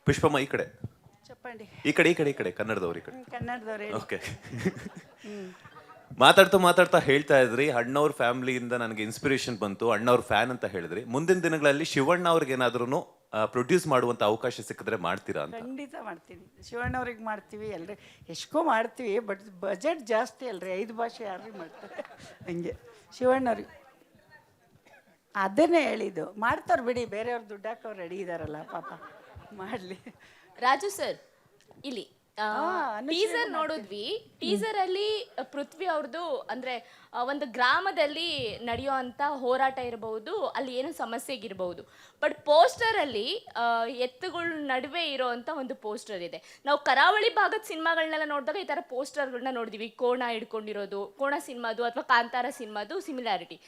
ಪುಷ್ಪಮ್ಮ ಈ ಕಡೆ, చెప్పండి. ಈ ಕಡೆ, ಈ ಕಡೆ, ಈ ಕಡೆ, ಕನ್ನಡದವ್ರು ಈ ಕಡೆ. ಕನ್ನಡದವ್ರು ಹೇಳಿ. ಓಕೆ. ಮಾತಾಡ್ತಾ ಮಾತಾಡ್ತಾ ಹೇಳ್ತಾ ಇದ್ರಿ ಅಣ್ಣವ್ರ ಫ್ಯಾಮಿಲಿಯಿಂದ ನನಗೆ ಇನ್ಸ್ಪಿರೇಷನ್ ಬಂತು, ಅಣ್ಣವ್ರ ಫ್ಯಾನ್ ಅಂತ ಹೇಳಿದ್ರಿ. ಮುಂದಿನ ದಿನಗಳಲ್ಲಿ ಶಿವಣ್ಣ ಅವ್ರಿಗೆ ಏನಾದ್ರೂ ಪ್ರೊಡ್ಯೂಸ್ ಮಾಡುವಂತ ಅವಕಾಶ ಸಿಕ್ಕಿದ್ರೆ ಮಾಡ್ತೀರಾ ಅಂತ? ಖಂಡಿತ ಮಾಡ್ತೀನಿ. ಶಿವಣ್ಣವ್ರಿಗೆ ಮಾಡ್ತೀವಿ, ಎಲ್ರಿ ಎಷ್ಟೋ ಮಾಡ್ತೀವಿ. ಬಟ್ ಬಜೆಟ್ ಜಾಸ್ತಿ ಅಲ್ರಿ, 5 ಭಾಷೆ ಯಾರಿಗೆ ಮಾಡ್ತಾರೆ ಹಂಗೆ. ಶಿವಣ್ಣವ್ರಿಗೆ ಅದನ್ನೇ ಹೇಳಿದ್ದು, ಮಾಡ್ತಾರೆ ಬಿಡಿ. ಬೇರೆಯವ್ರು ದುಡ್ಡು ಹಾಕೋರು ರೆಡಿ ಇದಾರಲ್ಲ ಪಾಪ, ಮಾಡಲಿ. ರಾಜು ಸರ್, ಇಲ್ಲಿ ಅನುಶ್ರೀ ಟೀಸರ್ ನೋಡಿದ್ವಿ. ಟೀಸರ್ ಅಲ್ಲಿ ಪೃಥ್ವಿ ಅವ್ರದ್ದು ಅಂದ್ರೆ ಒಂದು ಗ್ರಾಮದಲ್ಲಿ ನಡೆಯುವಂತ ಹೋರಾಟ ಇರಬಹುದು, ಅಲ್ಲಿ ಏನೋ ಸಮಸ್ಯೆಗಿರಬಹುದು. ಬಟ್ ಪೋಸ್ಟರ್ ಅಲ್ಲಿ ಎತ್ತುಗಳ ನಡುವೆ ಇರೋಂತ ಒಂದು ಪೋಸ್ಟರ್ ಇದೆ. ನಾವು ಕರಾವಳಿ ಭಾಗದ ಸಿನಿಮಾಗಳನ್ನೆಲ್ಲ ನೋಡಿದಾಗ ಈ ತರ ಪೋಸ್ಟರ್ಗಳನ್ನ ನೋಡಿದೀವಿ, ಕೋಣ ಹಿಡ್ಕೊಂಡಿರೋದು, ಕೋಣ ಸಿನಿಮಾದು ಅಥವಾ ಕಾಂತಾರ ಸಿನಿಮಾದು ಸಿಮಿಲಾರಿಟಿ.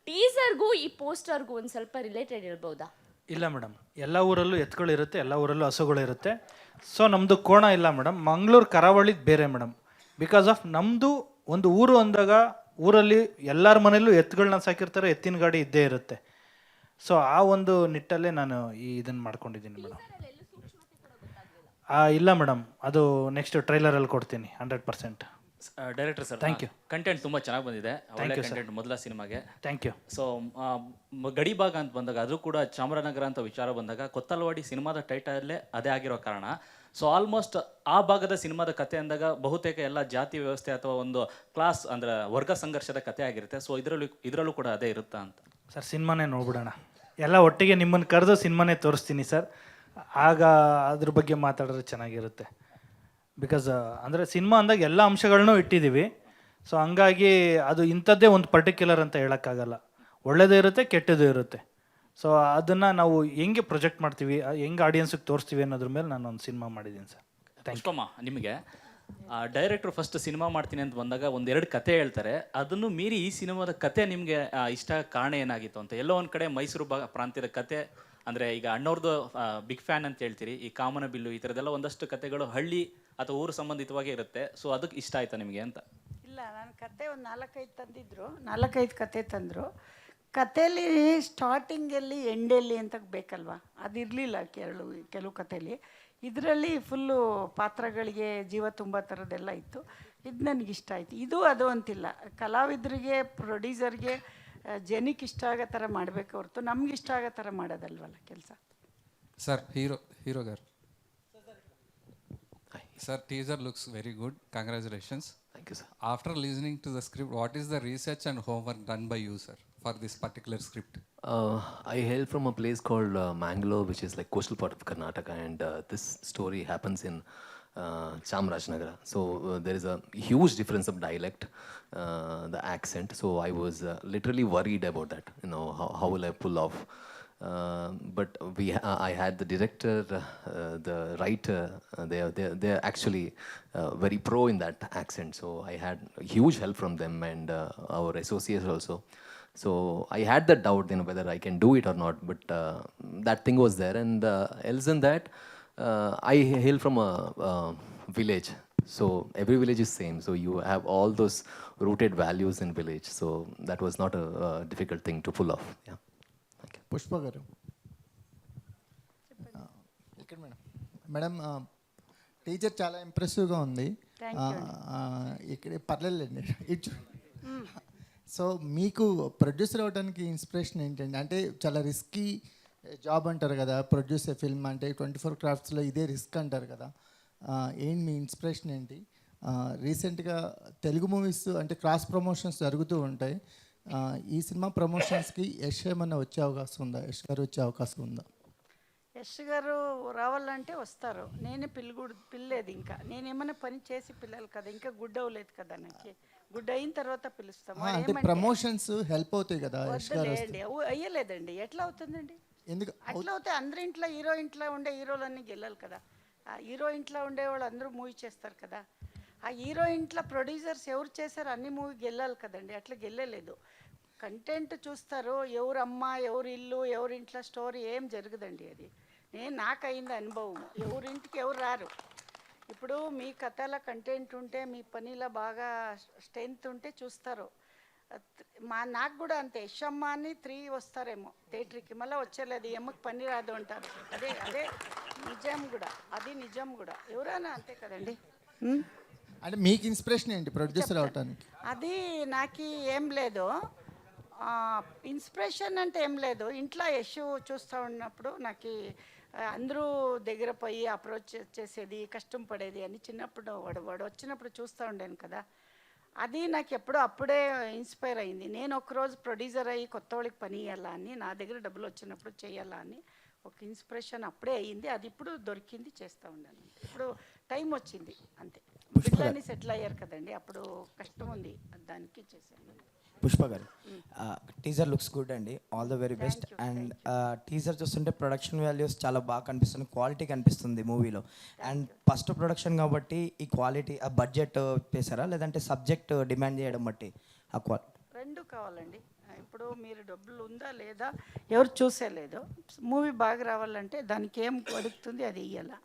ಟೀಸರ್ಗೂ ಈ ಪೋಸ್ಟರ್ಗೂ ಒಂದು ಸ್ವಲ್ಪ ರಿಲೇಟೆಡ್ ಇರ್ಬೋದಾ? ಇಲ್ಲ ಮೇಡಮ್, ಎಲ್ಲ ಊರಲ್ಲೂ ಎತ್ತುಗಳಿರುತ್ತೆ, ಎಲ್ಲ ಊರಲ್ಲೂ ಹಸುಗಳಿರುತ್ತೆ. ಸೊ ನಮ್ಮದು ಕೋಣ ಇಲ್ಲ ಮೇಡಮ್. ಮಂಗಳೂರು ಕರಾವಳಿದು ಬೇರೆ ಮೇಡಮ್. ಬಿಕಾಸ್ ಆಫ್ ನಮ್ಮದು ಒಂದು ಊರು ಅಂದಾಗ ಊರಲ್ಲಿ ಎಲ್ಲರ ಮನೇಲೂ ಎತ್ತುಗಳನ್ನ ಸಾಕಿರ್ತಾರೆ, ಎತ್ತಿನ ಗಾಡಿ ಇದ್ದೇ ಇರುತ್ತೆ. ಸೊ ಆ ಒಂದು ನಿಟ್ಟಲ್ಲೇ ನಾನು ಇದನ್ನು ಮಾಡ್ಕೊಂಡಿದ್ದೀನಿ ಮೇಡಮ್. ಇಲ್ಲ ಮೇಡಮ್, ಅದು ನೆಕ್ಸ್ಟ್ ಟ್ರೈಲರಲ್ಲಿ ಕೊಡ್ತೀನಿ 100%. Director sir, thank you. Content ತುಂಬ ಚೆನ್ನಾಗಿ ಬಂದಿದೆ, ಒಳ್ಳೆ ಕಂಟೆಂಟ್ ಮೊದಲ ಸಿನಿಮಾಗೆ. Thank you. ಸೊ ಗಡಿ ಭಾಗ ಅಂತ ಬಂದಾಗ, ಅದು ಕೂಡ ಚಾಮರಾಜನಗರ ಅಂತ ವಿಚಾರ ಬಂದಾಗ, ಕೊತ್ತಲವಾಡಿ ಸಿನಿಮಾದ ಟೈಟಲ್ಲೇ ಅದೇ ಆಗಿರೋ ಕಾರಣ, ಸೊ ಆಲ್ಮೋಸ್ಟ್ ಆ ಭಾಗದ ಸಿನಿಮಾದ ಕತೆ ಅಂದಾಗ ಬಹುತೇಕ ಎಲ್ಲ ಜಾತಿ ವ್ಯವಸ್ಥೆ ಅಥವಾ ಒಂದು ಕ್ಲಾಸ್ ಅಂದ್ರೆ ವರ್ಗ ಸಂಘರ್ಷದ ಕತೆ ಆಗಿರುತ್ತೆ. ಸೊ ಇದರಲ್ಲೂ ಕೂಡ ಅದೇ ಇರುತ್ತಾ ಅಂತ. ಸರ್ ಸಿನಿಮಾನೇ ನೋಡ್ಬಿಡೋಣ, ಎಲ್ಲ ಒಟ್ಟಿಗೆ ನಿಮ್ಮನ್ನು ಕರೆದು ಸಿನಿಮಾನೇ ತೋರಿಸ್ತೀನಿ ಸರ್. ಆಗ ಅದ್ರ ಬಗ್ಗೆ ಮಾತಾಡಿದ್ರೆ ಚೆನ್ನಾಗಿರುತ್ತೆ. ಬಿಕಾಸ್ ಅಂದರೆ ಸಿನಿಮಾ ಅಂದಾಗ ಎಲ್ಲ ಅಂಶಗಳನ್ನೂ ಇಟ್ಟಿದ್ದೀವಿ. ಸೊ ಹಂಗಾಗಿ ಅದು ಇಂಥದ್ದೇ ಒಂದು ಪರ್ಟಿಕ್ಯುಲರ್ ಅಂತ ಹೇಳೋಕ್ಕಾಗಲ್ಲ. ಒಳ್ಳೆಯದು ಇರುತ್ತೆ, ಕೆಟ್ಟದ್ದು ಇರುತ್ತೆ. ಸೊ ಅದನ್ನು ನಾವು ಹೆಂಗೆ ಪ್ರೊಜೆಕ್ಟ್ ಮಾಡ್ತೀವಿ, ಹೆಂಗೆ ಆಡಿಯನ್ಸಿಗೆ ತೋರಿಸ್ತೀವಿ ಅನ್ನೋದ್ರ ಮೇಲೆ ನಾನು ಒಂದು ಸಿನಿಮಾ ಮಾಡಿದ್ದೀನಿ ಸರ್. ಪುಷ್ಪಮ್ಮ, ನಿಮಗೆ ಡೈರೆಕ್ಟ್ರು ಫಸ್ಟ್ ಸಿನಿಮಾ ಮಾಡ್ತೀನಿ ಅಂತ ಬಂದಾಗ ಒಂದೆರಡು ಕತೆ ಹೇಳ್ತಾರೆ. ಅದನ್ನು ಮೀರಿ ಈ ಸಿನಿಮಾದ ಕತೆ ನಿಮಗೆ ಇಷ್ಟ ಕಾರಣ ಏನಾಗಿತ್ತು ಅಂತ? ಎಲ್ಲೋ ಒಂದು ಕಡೆ ಮೈಸೂರು ಪ್ರಾಂತ್ಯದ ಕತೆ ಅಂದರೆ, ಈಗ ಅಣ್ಣವ್ರದ್ದು ಬಿಗ್ ಫ್ಯಾನ್ ಅಂತ ಹೇಳ್ತೀರಿ, ಈ ಕಾಮನ ಬಿಲ್ಲು ಈ ಥರದ್ದೆಲ್ಲ ಒಂದಷ್ಟು ಕತೆಗಳು ಹಳ್ಳಿ ಅಥವಾ ಊರು ಸಂಬಂಧಿತವಾಗೇ ಇರುತ್ತೆ. ಸೊ ಅದಕ್ಕೆ ಇಷ್ಟ ಆಯ್ತಾ ನಿಮಗೆ ಅಂತ? ಇಲ್ಲ, ನಾನು ಕತೆ ಒಂದು 4-5 ತಂದಿದ್ರು, 4-5 ಕತೆ ತಂದರು. ಕಥೆಯಲ್ಲಿ ಸ್ಟಾರ್ಟಿಂಗಲ್ಲಿ ಎಂಡಲ್ಲಿ ಅಂತ ಬೇಕಲ್ವಾ, ಅದಿರಲಿಲ್ಲ ಕೆಲವು ಕಥೆಯಲ್ಲಿ. ಇದರಲ್ಲಿ ಫುಲ್ಲು ಪಾತ್ರಗಳಿಗೆ ಜೀವ ತುಂಬ ಥರದ್ದೆಲ್ಲ ಇತ್ತು. ಇದು ನನಗಿಷ್ಟ ಆಯಿತು. ಇದು ಅದು ಅಂತಿಲ್ಲ, ಕಲಾವಿದರಿಗೆ, ಪ್ರೊಡ್ಯೂಸರ್ಗೆ, ಜನಕ್ಕೆ ಇಷ್ಟ ಆಗೋ ಥರ ಮಾಡಬೇಕು ಹೊರತು ನಮ್ಗೆ ಇಷ್ಟ ಆಗೋ ಥರ ಮಾಡೋದಲ್ವಲ್ಲ ಕೆಲಸ. Sir, hero gar sir, teaser looks very good, congratulations. Thank you sir. After listening to the script, what is the research and homework done by you sir for this particular script? I hail from a place called Mangalore, which is like coastal part of Karnataka, and this story happens in Chamarajanagar. So there is a huge difference of dialect, the accent. So I was literally worried about that. You know, how will I pull off? But I had the director, the writer. They're actually very pro in that accent. So I had huge help from them and our associates also. So I had that doubt, you know, whether I can do it or not. But that thing was there, and else than that, I hail from a village. So every village is same. So you have all those rooted values in village. So that was not a difficult thing to pull off. Yeah. Pushpa గారు ఇక్కడ madam teacher చాలా ఇంప్రెసివ్గా ఉంది. ఇక్కడ పర్లేదండి ఇచ్చు. So మీకు producer అవ్వడానికి inspiration ఏంటండి? అంటే చాలా రిస్కీ జాబ్ అంటారు కదా, ప్రొడ్యూసర్ ఫిల్మ్ అంటే 24 క్రాఫ్ట్స్లో ఇదే రిస్క్ అంటారు కదా. ఏంటి మీ ఇన్స్పిరేషన్ ఏంటి? రీసెంట్గా తెలుగు మూవీస్ అంటే క్రాస్ ప్రమోషన్స్ జరుగుతూ ఉంటాయి. ఈ సినిమా ప్రమోషన్స్కి యశ్ ఏమన్నా వచ్చే అవకాశం ఉందా? యశ్ గారు వచ్చే అవకాశం ఉందా? యశ్ గారు రావాలంటే వస్తారు. నేనే పిల్లలేదు, ఇంకా నేనేమైనా పని చేసి పిల్లలు కదా, ఇంకా గుడ్ అవ్వలేదు కదా. నాకు గుడ్ అయిన తర్వాత పిలుస్తాం. అంటే ప్రమోషన్స్ హెల్ప్ అవుతాయి కదా యశ్ గారు? అయ్యలేదండి. ఎట్లా అవుతుందండి? ఎందుకు అట్లా అవుతాయి? అందరి ఇంట్లో ఇంట్లో ఉండే హీరోలన్నీ గెలాలి కదా. ఆ హీరో ఇంట్లో ఉండేవాళ్ళు అందరూ మూవీ చేస్తారు కదా. ఆ హీరో ఇంట్లో ప్రొడ్యూసర్స్ ఎవరు చేశారు అన్ని మూవీ గెలాలి కదండి. అట్లా గెల్లలేదు. కంటెంట్ చూస్తారు, ఎవరు అమ్మ, ఎవరు ఇల్లు, ఎవరింట్లో స్టోరీ ఏం జరగదండి. అది నాకు అయింది అనుభవం. ఎవరింటికి ఎవరు రారు. ఇప్పుడు మీ కథల కంటెంట్ ఉంటే, మీ పనిలో బాగా స్ట్రెంత్ ఉంటే చూస్తారు. నాకు కూడా అంతే. యశమ్మ అని 3 వస్తారేమో థియేటర్కి, మళ్ళీ వచ్చేలేదు, ఎమ్మకి పని రాదు అంటారు. అదే నిజం కూడా, అది నిజం కూడా, ఎవరైనా అంతే కదండి. అంటే మీకు ఇన్స్పిరేషన్ ఏంటి ప్రొడ్యూసర్ అవటానికి? అది నాకు ఏం లేదు, ఇన్స్పిరేషన్ అంటే ఏం లేదు. ఇంట్లో యశ్ చూస్తూ ఉన్నప్పుడు నాకు అందరూ దగ్గర పోయి అప్రోచ్ చేసేది, కష్టం పడేది అని చిన్నప్పుడు వాడు వచ్చినప్పుడు చూస్తూ ఉండాను కదా, అది నాకు ఎప్పుడో అప్పుడే ఇన్స్పైర్ అయింది. నేను ఒకరోజు ప్రొడ్యూసర్ అయ్యి కొత్త వాళ్ళకి పని ఇవ్వాలా అని, నా దగ్గర డబ్బులు వచ్చినప్పుడు చేయాలా అని ఒక ఇన్స్పిరేషన్ అప్పుడే అయ్యింది. అది ఇప్పుడు దొరికింది, చేస్తూ ఉన్నాను. ఇప్పుడు టైం వచ్చింది అంతే. పిల్లల్ని సెటిల్ అయ్యారు కదండి, అప్పుడు కష్టం ఉంది, దానికి చేశాను. పుష్ప గారు, టీజర్ లుక్స్ గుడ్ అండి, all the very best. And teaser చూస్తుంటే ప్రొడక్షన్ వాల్యూస్ చాలా బాగా కనిపిస్తుంది, క్వాలిటీ కనిపిస్తుంది మూవీలో. అండ్ ఫస్ట్ ప్రొడక్షన్ కాబట్టి ఈ క్వాలిటీ ఆ బడ్జెట్ పేసారా, లేదంటే సబ్జెక్ట్ డిమాండ్ చేయడం బట్టి ఆ క్వాలిటీ? రెండు కావాలండి. ఇప్పుడు మీరు డబ్బులు ఉందా లేదా ఎవరు చూసేలేదు. మూవీ బాగా రావాలంటే దానికి ఏం అడుగుతుంది అది ఇయ్యాలా,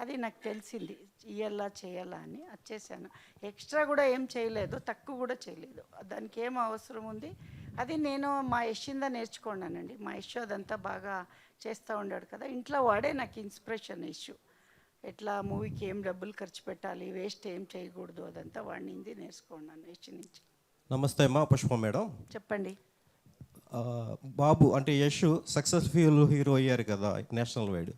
అది నాకు తెలిసింది, ఇయ్యాలా చేయాలా అని అది చేశాను. ఎక్స్ట్రా కూడా ఏం చేయలేదు, తక్కువ కూడా చేయలేదు. దానికి ఏం అవసరం ఉంది అది నేను మా యశ్చిందా నేర్చుకున్నానండి. మా యశ్ అదంతా బాగా చేస్తూ ఉండాడు కదా, ఇంట్లో వాడే నాకు ఇన్స్పిరేషన్. యశ్ ఎట్లా మూవీకి ఏం డబ్బులు ఖర్చు పెట్టాలి, వేస్ట్ ఏం చేయకూడదు, అదంతా వాడిని నేర్చుకున్నాను యశ్ నుంచి. నమస్తే అమ్మా, పుష్ప మేడం. చెప్పండి. బాబు అంటే యశ్ సక్సెస్ఫుల్ హీరో అయ్యారు కదా నేషనల్ వైడ్.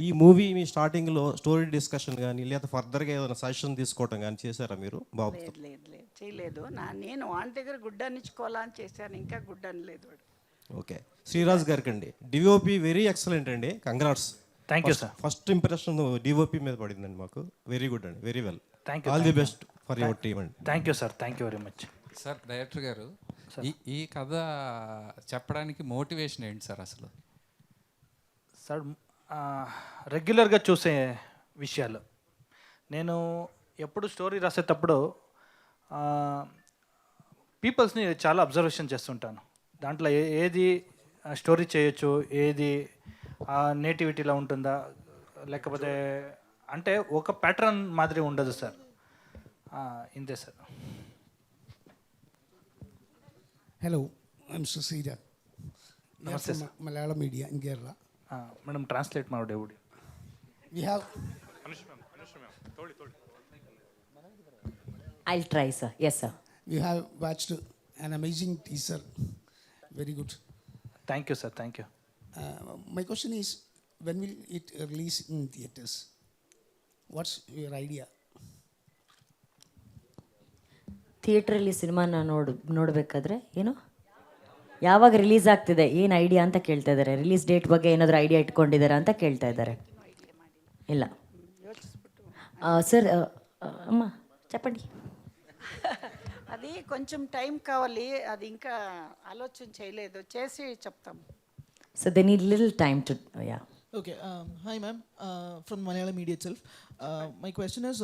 ఈ మూవీ మీ స్టార్టింగ్లో స్టోరీ డిస్కషన్ కానీ లేదా ఫర్దర్గా ఏదైనా సజెషన్ తీసుకోవటం కానీ చేశారా మీరు బాబు? లేదు లేదు లేదు చేయలేదు. నేను వాడి దగ్గర గుడ్డనిచ్చుకోవాలా అని చేశాను, ఇంకా గుడ్డని లేదు వాడు. ఓకే, శ్రీరాజ్ గారికి అండి, డిఓపి వెరీ ఎక్సలెంట్ అండి, congrats. Thank you sir. First impression DOP మీద పడిందండి మాకు, వెరీ గుడ్ అండి, very well. Thank you, all the best for your team అండి. Thank you sir, thank you very much. Sir director గారు, ఈ కథ చెప్పడానికి మోటివేషన్ ఏంటి సార్ అసలు? సార్ రెగ్యులర్గా చూసే విషయాలు. నేను ఎప్పుడు స్టోరీ రాసేటప్పుడు పీపుల్స్ని చాలా అబ్జర్వేషన్ చేస్తుంటాను. దాంట్లో ఏది స్టోరీ చేయొచ్చు, ఏది నేటివిటీలో ఉంటుందా, లేకపోతే అంటే ఒక ప్యాటర్న్ మాదిరి ఉండదు సార్. ఇంతే sir. Hello, I'm Susira. Namaste, sir. Malayalam media in Kerala. Madam translate ಮಾಡಿ. We have. I'll try, sir. Yes, sir. We have watched an amazing teaser. Very good. Thank you, sir. Thank you. My question is, when will it release in theaters? What's your idea? ಥಿಯೇಟ್ರಲ್ಲಿ ಸಿನಿಮಾನ ನೋಡಬೇಕಾದ್ರೆ ಏನು ಯಾವಾಗ release ಆಗ್ತಿದೆ, ಏನು idea ಅಂತ ಕೇಳ್ತಾ ಇದ್ದಾರೆ. ರಿಲೀಸ್ ಡೇಟ್ ಬಗ್ಗೆ ಏನಾದರೂ ಐಡಿಯಾ ಇಟ್ಕೊಂಡಿದ್ದಾರಾ ಅಂತ ಕೇಳ್ತಾ ಇದ್ದಾರೆ. ಇಲ್ಲ సార్, అమ్మ చెప్పండి. అది కొంచెం టైం కావాలి, అది ఇంకా ఆలోచన చేయలేదు, చేసి చెప్తాం. So they need little time to yeah. Okay, hi ma'am, from Malayalam media itself. My question is,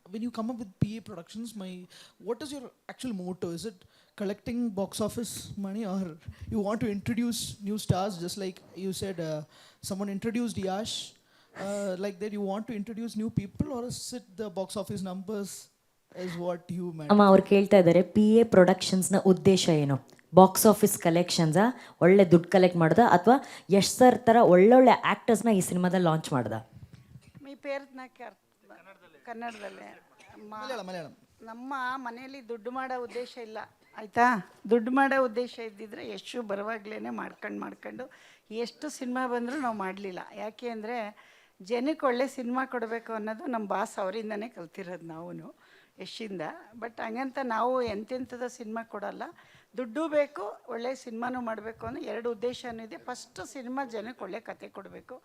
when you come up with PA productions, what is your actual motto? Is it collecting box office money, or you want to introduce new stars, just like you said someone introduced Yash, like that you want to introduce new people, or is it the box office numbers is what you meant? ಅಮ್ಮ ಅವ್ರು ಕೇಳ್ತಾ ಇದ್ದಾರೆ PA ಪ್ರೊಡಕ್ಷನ್ಸ್ನ ಉದ್ದೇಶ ಏನು? Box office ಕಲೆಕ್ಷನ್ಸಾ, ಒಳ್ಳೆ ದುಡ್ಡು collect ಮಾಡೋದಾ, ಅಥವಾ ಯಶ್ ಸರ್ ಥರ ಒಳ್ಳೊಳ್ಳೆ ಆ್ಯಕ್ಟರ್ಸ್ನ ಈ ಸಿನಿಮಾದಲ್ಲಿ ಲಾಂಚ್ ಮಾಡ್ದಾ? మీ పేరు నాకు ಕನ್ನಡದಲ್ಲೇ. ಮಲಯಾಳಂ. ನಮ್ಮ ಮನೆಯಲ್ಲಿ ದುಡ್ಡು ಮಾಡೋ ಉದ್ದೇಶ ಇಲ್ಲ, ಆಯಿತಾ? ದುಡ್ಡು ಮಾಡೋ ಉದ್ದೇಶ ಇದ್ದಿದ್ರೆ ಎಷ್ಟು ಬರುವಾಗಲೇ ಮಾಡ್ಕೊಂಡು ಎಷ್ಟು ಸಿನಿಮಾ ಬಂದರೂ ನಾವು ಮಾಡಲಿಲ್ಲ. ಯಾಕೆ ಅಂದರೆ ಜನಕ್ಕೆ ಒಳ್ಳೆ ಸಿನಿಮಾ ಕೊಡಬೇಕು ಅನ್ನೋದು ನಮ್ಮ ಬಾಸ್ ಅವರಿಂದನೇ ಕಲ್ತಿರೋದು ನಾವು ಯಶಿಂದ. ಬಟ್ ಹಂಗಂತ ನಾವು ಎಂತೆಂಥದ್ದು ಸಿನಿಮಾ ಕೊಡಲ್ಲ, ದುಡ್ಡು ಬೇಕು, ಒಳ್ಳೆ ಸಿನಿಮಾನೂ ಮಾಡಬೇಕು ಅನ್ನೋ ಎರಡು ಉದ್ದೇಶನೂ ಇದೆ. ಫಸ್ಟು ಸಿನಿಮಾ ಜನಕ್ಕೆ ಒಳ್ಳೆ ಕತೆ ಕೊಡಬೇಕು,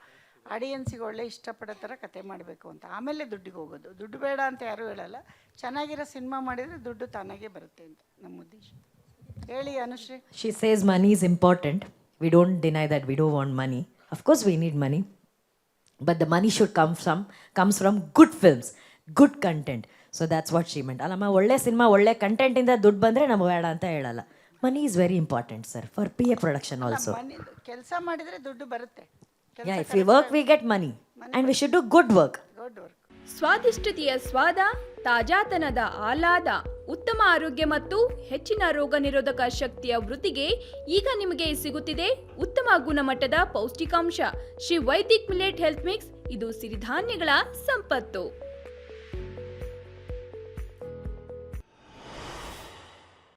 ಆಡಿಯನ್ಸಿಗೆ ಒಳ್ಳೆ ಇಷ್ಟಪಡೋ ಥರ ಕತೆ ಮಾಡಬೇಕು ಅಂತ, ಆಮೇಲೆ ದುಡ್ಡಿಗೆ ಹೋಗೋದು. ದುಡ್ಡು ಬೇಡ ಅಂತ ಯಾರೂ ಹೇಳಲ್ಲ, ಚೆನ್ನಾಗಿರೋ ಸಿನಿಮಾ ಮಾಡಿದರೆ ದುಡ್ಡು ತಾನಾಗೇ ಬರುತ್ತೆ ಅಂತ ನಮ್ಮ ಉದ್ದೇಶ. ಹೇಳಿ Anushree. She says money is important. We don't deny that we don't want money. Of course we need money. But the money should comes from good films, good content. So that's what she meant. ಅಲ್ಲಮ್ಮ, ಒಳ್ಳೆ cinema ಒಳ್ಳೆ ಕಂಟೆಂಟಿಂದ ದುಡ್ಡು ಬಂದರೆ ನಮ್ಗೆ ಬೇಡ ಅಂತ ಹೇಳಲ್ಲ. Money is very important sir for PA production also. ಕೆಲಸ ಮಾಡಿದರೆ ದುಡ್ಡು ಬರುತ್ತೆ. Yeah, if we work we get money and we should do good work. ಸ್ವಾದಿಷ್ಟತೆಯ ಸ್ವಾದ, ತಾಜಾತನದ ಆಹ್ಲಾದ, ಉತ್ತಮ ಆರೋಗ್ಯ ಮತ್ತು ಹೆಚ್ಚಿನ ರೋಗ ನಿರೋಧಕ ಶಕ್ತಿಯ ವೃದ್ಧಿಗೆ ಈಗ ನಿಮಗೆ ಸಿಗುತ್ತಿದೆ ಉತ್ತಮ ಗುಣಮಟ್ಟದ ಪೌಷ್ಟಿಕಾಂಶ. Shri Vaidik millet health mix ಇದು ಸಿರಿಧಾನ್ಯಗಳ ಸಂಪತ್ತು.